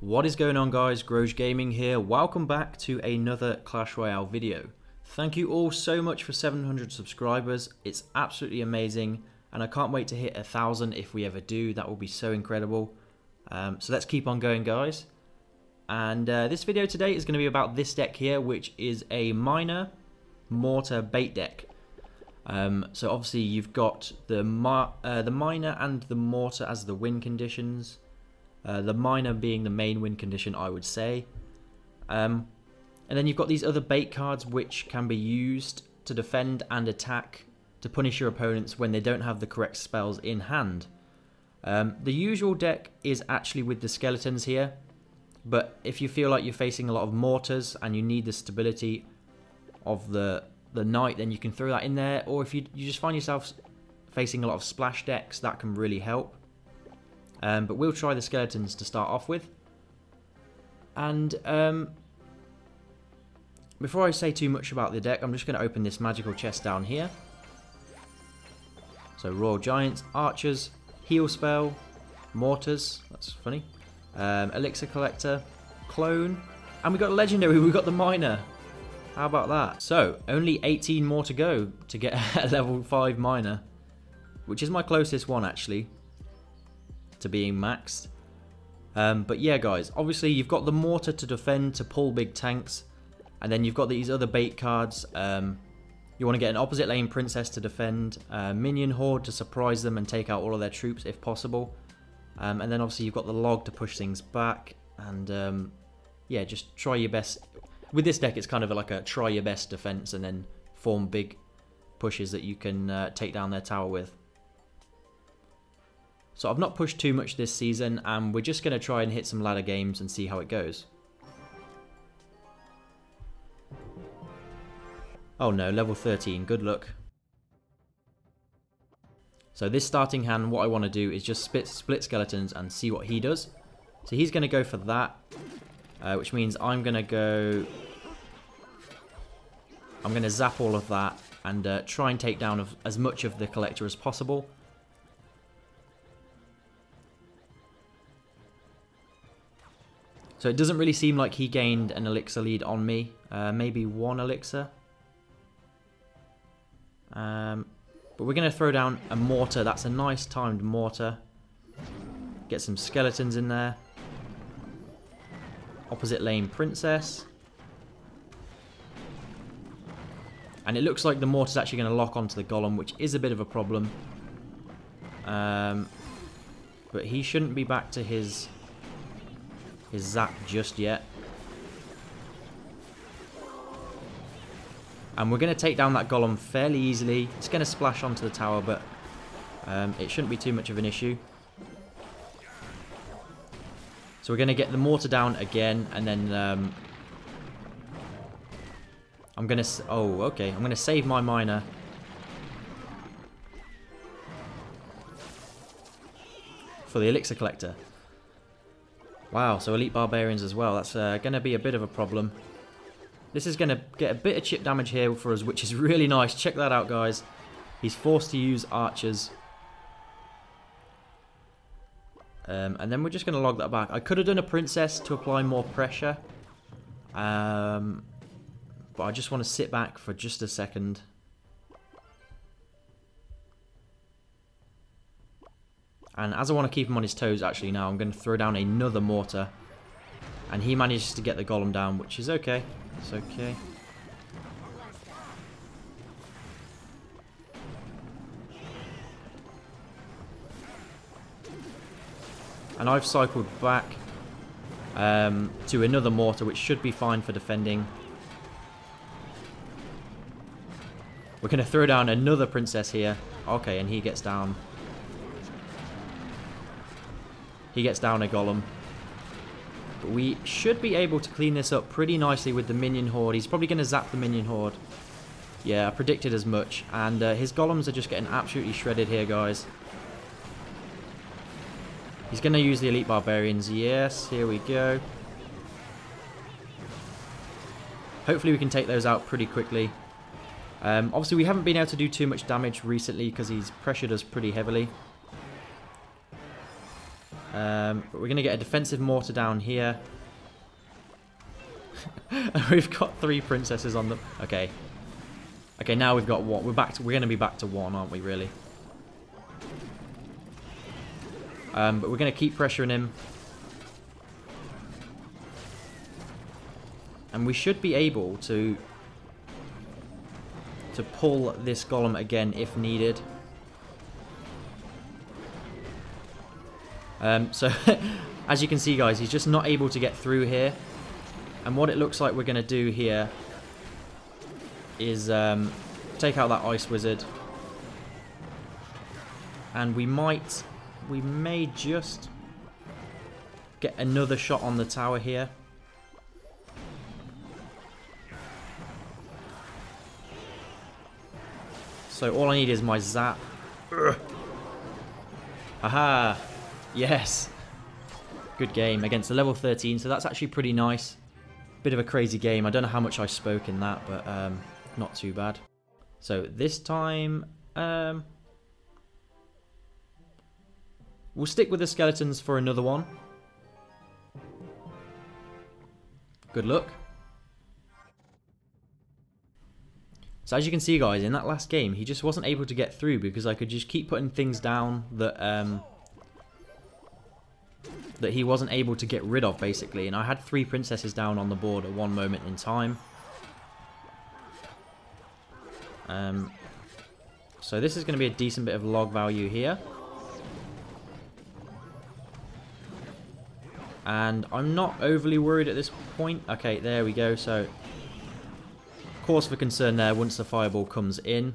What is going on, guys? Groj Gaming here. Welcome back to another Clash Royale video. Thank you all so much for 700 subscribers. It's absolutely amazing, and I can't wait to hit 1,000 if we ever do. That will be so incredible. So let's keep on going, guys. And this video today is going to be about this deck here, which is a miner mortar bait deck. So obviously you've got the miner and the mortar as the win conditions. The miner being the main win condition, I would say. And then you've got these other bait cards which can be used to defend and attack to punish your opponents when they don't have the correct spells in hand. The usual deck is actually with the skeletons here, but if you feel like you're facing a lot of mortars and you need the stability of the knight, then you can throw that in there. Or if you just find yourself facing a lot of splash decks, that can really help. But we'll try the skeletons to start off with. And before I say too much about the deck, I'm just going to open this magical chest down here. So Royal Giants, Archers, Heal Spell, Mortars, that's funny, Elixir Collector, Clone, and we got a Legendary, we got the Miner. How about that? So, only 18 more to go to get a level 5 miner, which is my closest one actually to being maxed. But yeah, guys, obviously you've got the mortar to defend, to pull big tanks, and then you've got these other bait cards. You want to get an opposite lane princess to defend, minion horde to surprise them and take out all of their troops if possible, and then obviously you've got the log to push things back, and yeah, just try your best. With this deck, it's kind of like a try your best defense and then form big pushes that you can take down their tower with. So I've not pushed too much this season, and we're just going to try and hit some ladder games and see how it goes. Oh no, level 13, good luck. So this starting hand, what I want to do is just split skeletons and see what he does. So he's going to go for that. Which means I'm going to zap all of that and try and take down as much of the collector as possible. So it doesn't really seem like he gained an elixir lead on me. Maybe 1 elixir. But we're going to throw down a mortar. That's a nice timed mortar. Get some skeletons in there. Opposite lane princess, and it looks like the mortar's actually going to lock onto the golem, which is a bit of a problem, but he shouldn't be back to his zap just yet, and we're going to take down that golem fairly easily. It's going to splash onto the tower, but it shouldn't be too much of an issue. So we're going to get the mortar down again, and then I'm going to... Oh, okay. I'm going to save my miner. For the elixir collector. Wow, so elite barbarians as well. That's going to be a bit of a problem. This is going to get a bit of chip damage here for us, which is really nice. Check that out, guys. He's forced to use archers. And then we're just going to log that back. I could have done a princess to apply more pressure. But I just want to sit back for just a second. And as I want to keep him on his toes actually now, I'm going to throw down another mortar. And he manages to get the golem down, which is okay. It's okay. And I've cycled back to another mortar, which should be fine for defending. We're going to throw down another princess here. Okay, and he gets down. He gets down a golem. But we should be able to clean this up pretty nicely with the minion horde. He's probably going to zap the minion horde. Yeah, I predicted as much. And his golems are just getting absolutely shredded here, guys. He's going to use the elite barbarians. Yes, here we go. Hopefully we can take those out pretty quickly. Obviously, we haven't been able to do too much damage recently because he's pressured us pretty heavily. But we're going to get a defensive mortar down here. We've got 3 princesses on them. Okay. Okay, now we've got what? We're going to be back to 1, aren't we, really? But we're going to keep pressuring him. And we should be able to pull this golem again if needed. So, as you can see, guys, he's just not able to get through here. And what it looks like we're going to do here is take out that ice wizard. And we may just get another shot on the tower here. So all I need is my zap. Aha! Yes! Good game against a level 13, so that's actually pretty nice. Bit of a crazy game. I don't know how much I spoke in that, but not too bad. So this time, we'll stick with the skeletons for another one. Good luck. So as you can see, guys, in that last game, he just wasn't able to get through because I could just keep putting things down that that he wasn't able to get rid of, basically. And I had 3 princesses down on the board at one moment in time. So this is going to be a decent bit of log value here. And I'm not overly worried at this point. Okay, there we go. So cause for concern there once the fireball comes in.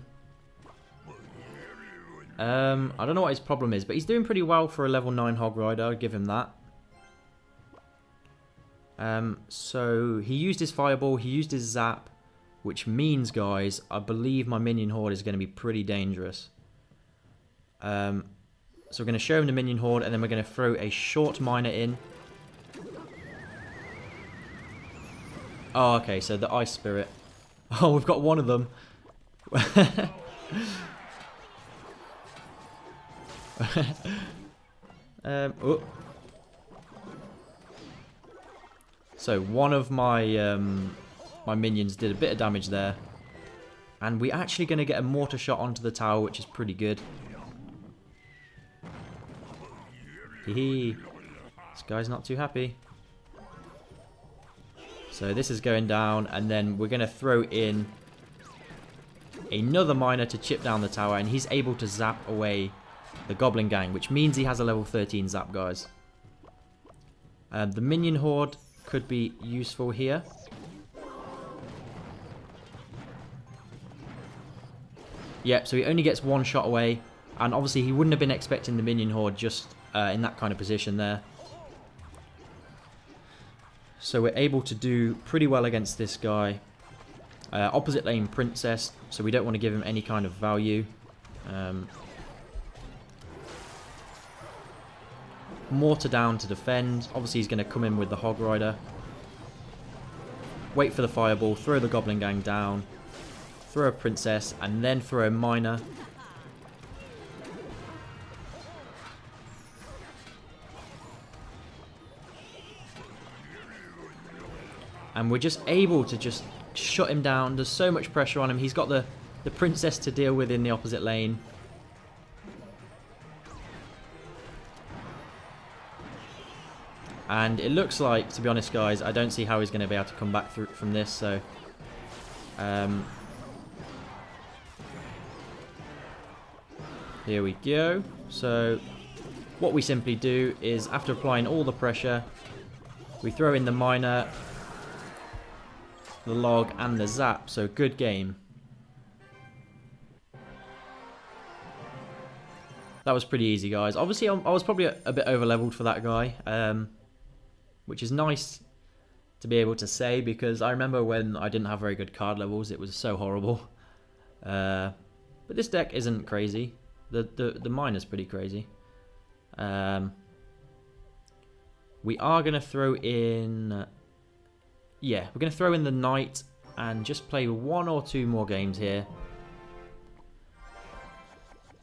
I don't know what his problem is, but he's doing pretty well for a level 9 hog rider. I'll give him that. So he used his fireball, he used his zap, which means, guys, I believe my minion horde is going to be pretty dangerous. So we're going to show him the minion horde, and then we're going to throw a short miner in. Oh, okay, so the ice spirit. Oh, we've got one of them. Oh. So one of my my minions did a bit of damage there, and we're actually going to get a mortar shot onto the tower, which is pretty good. Hee. This guy's not too happy. So this is going down, and then we're going to throw in another miner to chip down the tower, and he's able to zap away the goblin gang, which means he has a level 13 zap, guys. The minion horde could be useful here. Yep, so he only gets 1 shot away, and obviously he wouldn't have been expecting the minion horde just in that kind of position there. So we're able to do pretty well against this guy. Opposite lane princess, so we don't want to give him any kind of value. Mortar down to defend. Obviously he's going to come in with the hog rider. Wait for the fireball, throw the goblin gang down, throw a princess, and then throw a miner. And we're just able to just shut him down. There's so much pressure on him. He's got the princess to deal with in the opposite lane. And it looks like, to be honest, guys, I don't see how he's going to be able to come back through from this. So, here we go. So, what we simply do is, after applying all the pressure, we throw in the miner, the log, and the zap. So, good game. That was pretty easy, guys. Obviously, I was probably a bit over-leveled for that guy. Which is nice to be able to say, because I remember when I didn't have very good card levels, it was so horrible. But this deck isn't crazy. The miner's pretty crazy. We are going to throw in... yeah, we're going to throw in the knight and just play 1 or 2 more games here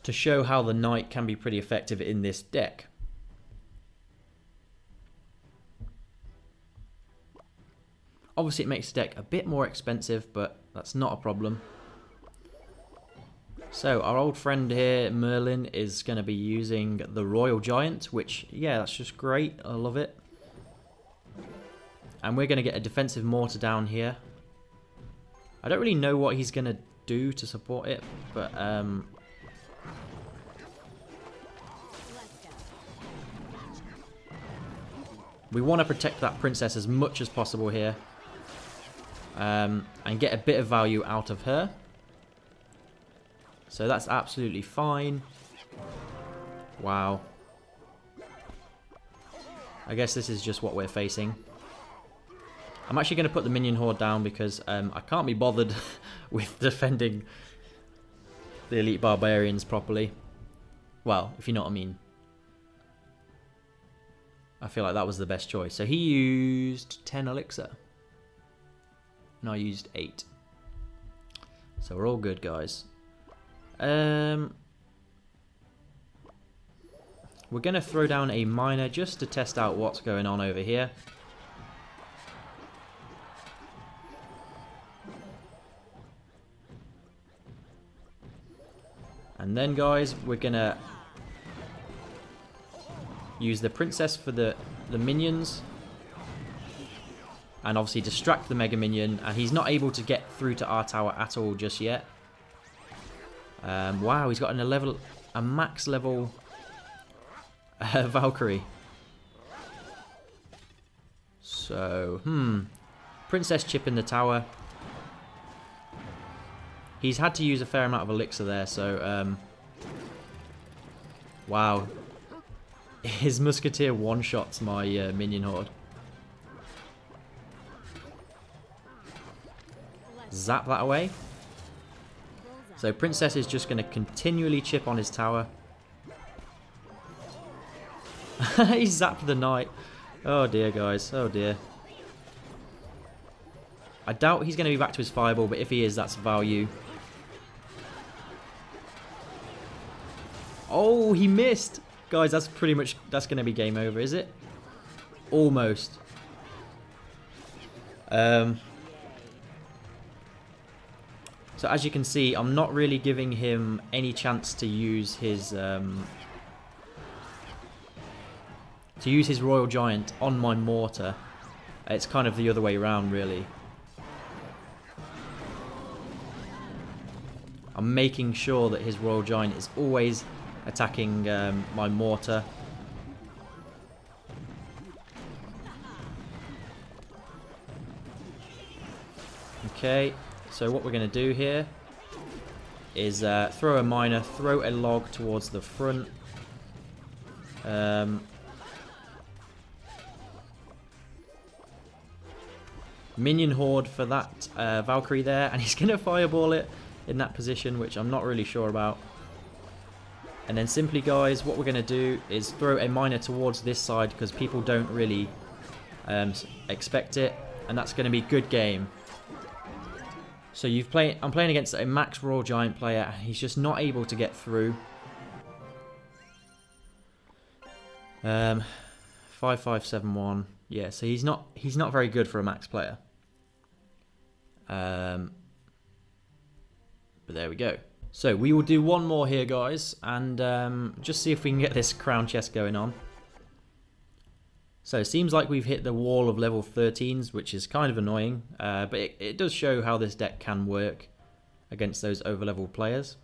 to show how the knight can be pretty effective in this deck. Obviously it makes the deck a bit more expensive, but that's not a problem. So our old friend here, Merlin, is going to be using the Royal Giant, which, yeah, that's just great. I love it. And we're going to get a defensive mortar down here. I don't really know what he's going to do to support it, but we want to protect that princess as much as possible here, and get a bit of value out of her. So that's absolutely fine. Wow. I guess this is just what we're facing. I'm actually going to put the minion horde down because I can't be bothered with defending the elite barbarians properly. Well, if you know what I mean. I feel like that was the best choice. So he used 10 elixir. And I used 8. So we're all good, guys. We're going to throw down a miner just to test out what's going on over here. And then, guys, we're going to use the princess for the minions. And obviously distract the mega minion. And he's not able to get through to our tower at all just yet. Wow, he's got a max level Valkyrie. So, princess chip in the tower. He's had to use a fair amount of elixir there, so wow. His musketeer one-shots my minion horde. Zap that away. So princess is just going to continually chip on his tower. He zapped the knight. Oh dear, guys. Oh dear. I doubt he's going to be back to his fireball, but if he is, that's value. Oh, he missed. Guys, that's pretty much, that's going to be game over, is it? Almost. So as you can see, I'm not really giving him any chance to use his Royal Giant on my mortar. It's kind of the other way around, really. I'm making sure that his Royal Giant is always attacking my mortar. Okay. So what we're going to do here is throw a miner, throw a log towards the front. Minion horde for that Valkyrie there, and he's going to fireball it in that position, which I'm not really sure about. And then simply, guys, what we're going to do is throw a miner towards this side because people don't really expect it, and that's going to be good game. So I'm playing against a max Royal Giant player, and he's just not able to get through. 5571. Yeah, so he's not very good for a max player. But there we go. So we will do one more here, guys, and just see if we can get this crown chest going on. So it seems like we've hit the wall of level 13s, which is kind of annoying, but it does show how this deck can work against those over-leveled players.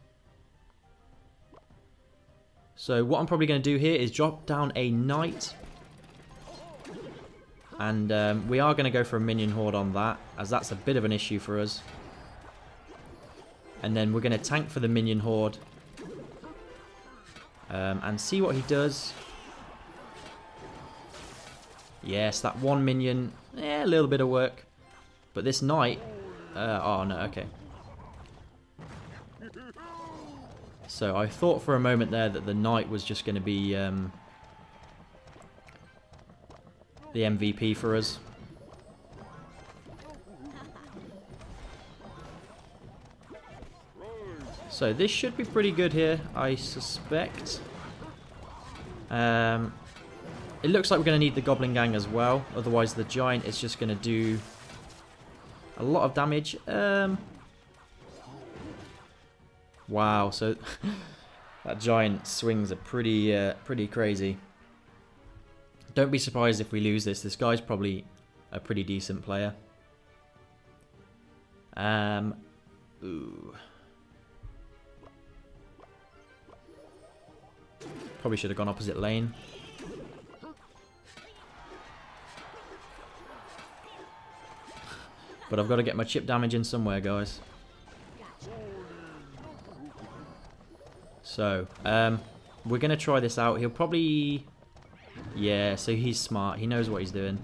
So what I'm probably going to do here is drop down a knight, and we are going to go for a minion horde on that, as that's a bit of an issue for us. And then we're going to tank for the minion horde and see what he does. Yes, that one minion, a little bit of work. But this knight, oh no, okay. So I thought for a moment there that the knight was just going to be the MVP for us. So this should be pretty good here, I suspect. It looks like we're going to need the Goblin Gang as well. Otherwise the Giant is just going to do a lot of damage. Wow, so that Giant swings are pretty crazy. Don't be surprised if we lose this. This guy's probably a pretty decent player. Ooh. Probably should have gone opposite lane. But I've got to get my chip damage in somewhere, guys. So, we're going to try this out. He'll probably... Yeah, so he's smart. He knows what he's doing.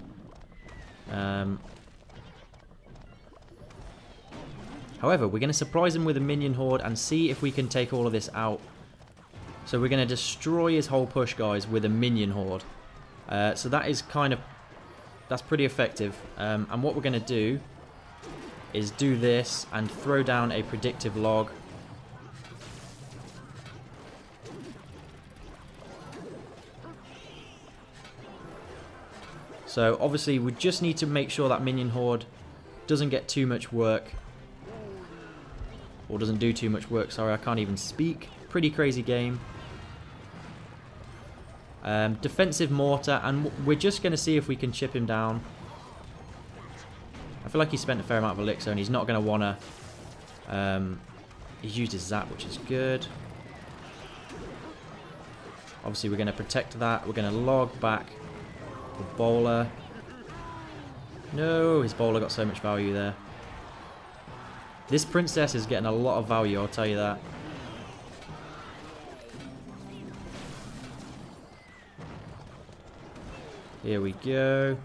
However, we're going to surprise him with a minion horde and see if we can take all of this out. So we're going to destroy his whole push, guys, with a minion horde. So that is kind of... That's pretty effective. And what we're going to do is do this and throw down a predictive log. So obviously we just need to make sure that minion horde doesn't get too much work. Or doesn't do too much work, sorry, I can't even speak. Pretty crazy game. Defensive mortar, and we're just going to see if we can chip him down. I feel like he spent a fair amount of elixir and he's not going to want to... he's used his zap, which is good. Obviously we're going to protect that. We're going to log back the bowler. No, his bowler got so much value there. This princess is getting a lot of value, I'll tell you that. Here we go.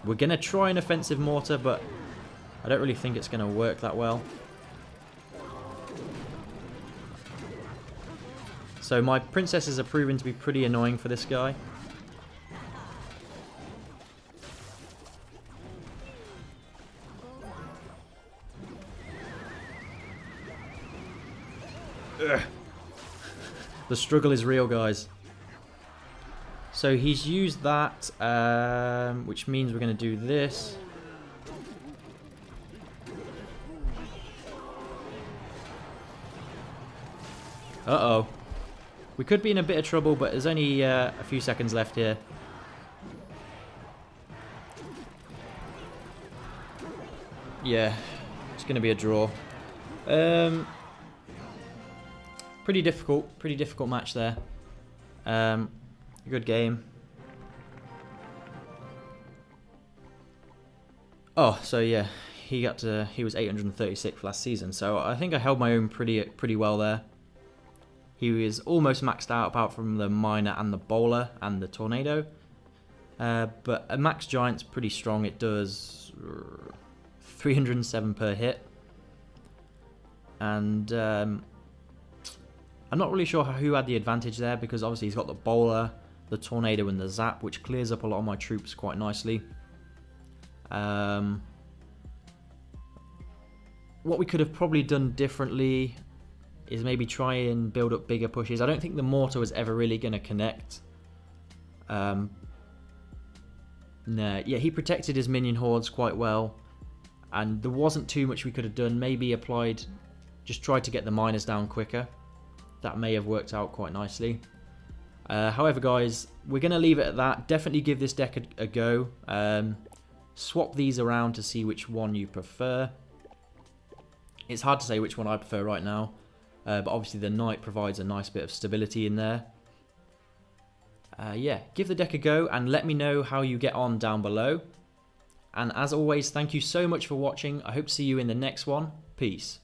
We're going to try an offensive mortar, but I don't really think it's going to work that well. So my princesses are proving to be pretty annoying for this guy. Ugh. The struggle is real, guys. So he's used that, which means we're going to do this. Uh-oh. We could be in a bit of trouble, but there's only a few seconds left here. Yeah, it's going to be a draw. Pretty difficult match there. Good game. Oh, so yeah, he was 836 last season, so I think I held my own pretty well there. He was almost maxed out apart from the miner and the bowler and the tornado. But a max giant's pretty strong. It does 307 per hit. And I'm not really sure who had the advantage there, because obviously he's got the bowler, the tornado and the zap, which clears up a lot of my troops quite nicely. What we could have probably done differently is maybe try and build up bigger pushes. I don't think the mortar was ever really going to connect. No, yeah, he protected his minion hordes quite well, and there wasn't too much we could have done. Maybe just tried to get the miners down quicker. That may have worked out quite nicely. However, guys, we're going to leave it at that. Definitely give this deck a go. Swap these around to see which one you prefer. It's hard to say which one I prefer right now. But obviously the knight provides a nice bit of stability in there. Yeah, give the deck a go and let me know how you get on down below. And as always, thank you so much for watching. I hope to see you in the next one. Peace.